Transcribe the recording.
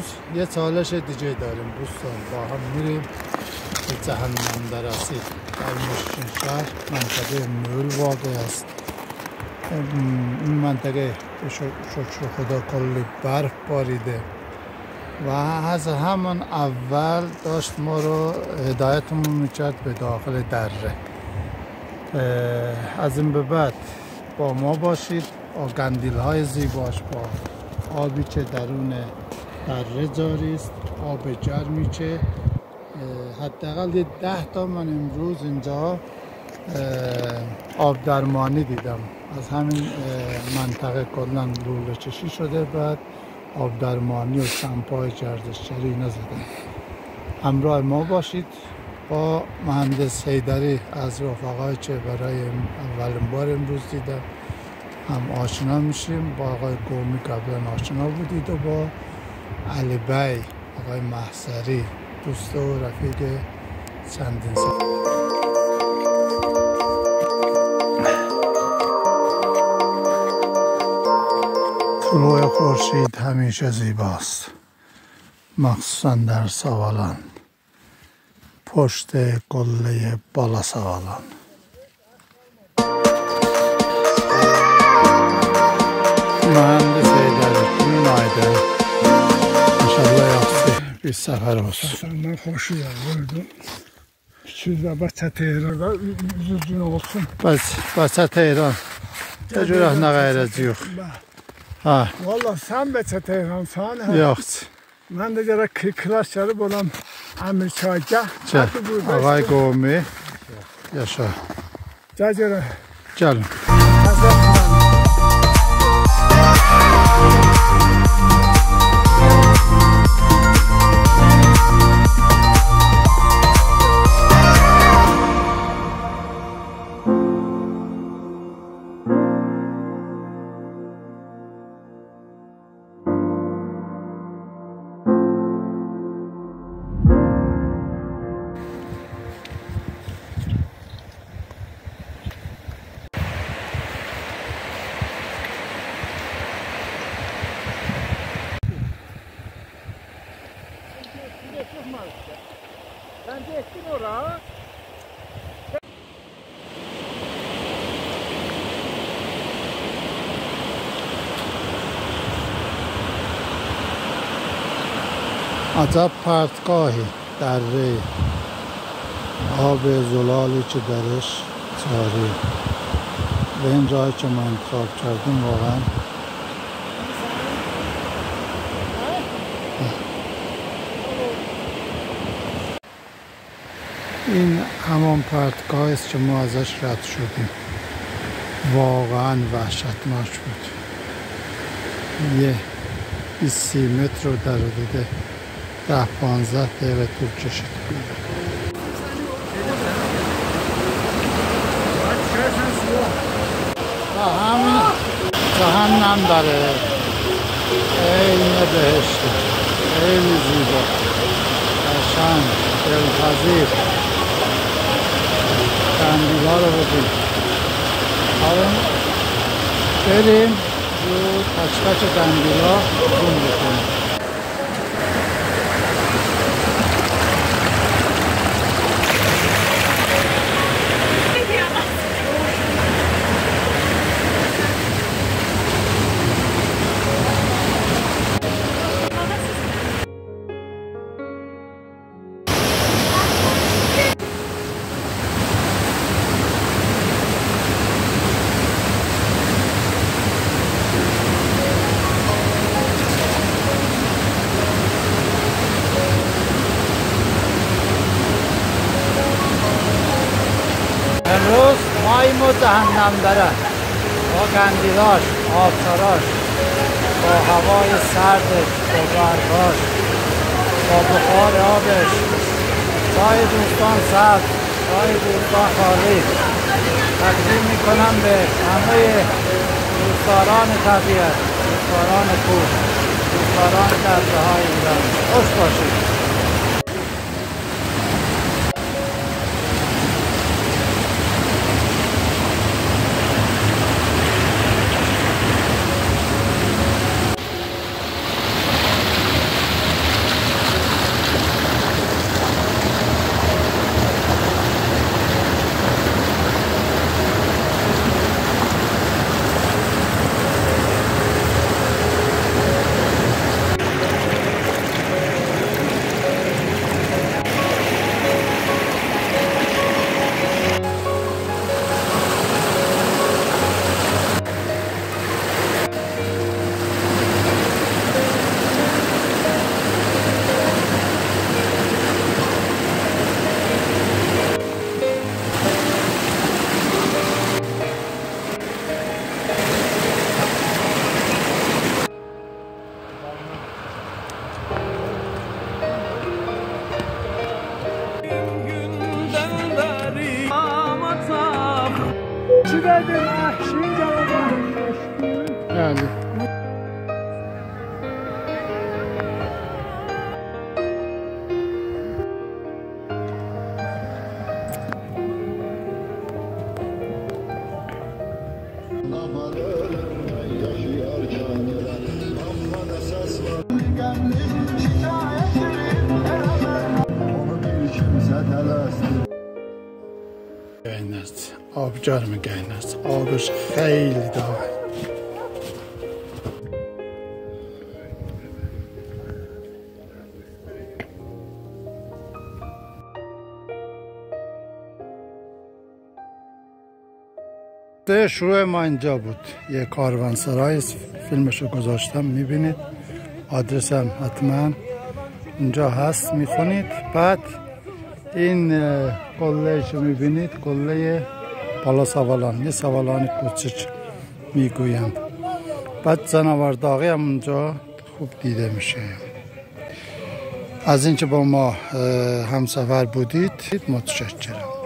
امروز یه چالش دیگه داریم دوستان، با هم میریم به جهنم درسی در مشکین شهر منطقه مول واقع است. این منطقه شکر خدا کلی برف باریده و از همان اول داشت ما رو هدایتمون میکرد به داخل دره. از این به بعد با ما باشید. گندیل های زیباش با آبی که درون دره جاری است، آب گرمی که حداقل 10 تا من امروز اینجا آب درمانی دیدم. از همین منطقه کلا لوله کشی شده، بعد آب درمانی و سمپای گردشگری اینا زدن. همراه ما باشید. با مهندس حیدری از رفقایی که برای اولین بار امروز دیدم هم آشنا میشیم. با آقای قومی قبلا آشنا بودید و با علی بی آقای محضری دوست و رفیق چندین سال. طلوع خورشید همیشه زیباست، مخصوصا در سوالان، پشت قله بالا سوالان. مهندس حیدری günaydın. İnşallah yaxşı bir səfər olsun. Səfərdən xoş gəldin. Sizdə Bəçə Tehran'da 100 gün olsun. Bəçə Tehran. Görək nə qayıracı yox. Ha. Valla sən Bəçə Tehransan. Yox. Mən də gərək klas gəlib olam Əmirçayga. Ağay qovmi. Yaşa. Gəl görək. Gəlin. Bence ettin oraya. عجب پرتگاهی دره، آب زلالی که درش جاری. به این جایی که ما انتخاب کردیم واقعا این همان پرتگاه است که ما ازش رد شدیم. واقعا وحشتناک بود. یه 20 متر رو در حدود 10-15 دقیقه طول کشید. همین جهنم داره، عین بهشته، خیلی زیبا، قشنگ، دلپذیر. قندیلا رو ببین. حالا بریم رو تک تک قندیلا زوم بکنیم. امروز ماییم و جهنم دره با قندیلاش، آبساراش، با هوای سردش، با برفاش، با بخار آبش، چای دوستان سبز، چای دوستان خالی. تقدیم میکنم به همه دوستداران طبیعت، دوستداران کوه، دوستداران دره های ایران. خوش باشید. چی دادیم احشین جواب بله. Geynez, abcar mı Geynez? Abış xeyli daha. شروع ما اینجا بود. یه کاروانسرای، فیلمشو گذاشتم میبینید. آدرسم حتما اینجا هست میخونید. بعد این قلهشو میبینید، قله بالا سوالان، یه سوالان کوچک میگویند. بعد جناور داغی هم اونجا خوب دیده میشه. از اینکه با ما همسفر بودید متشکرم.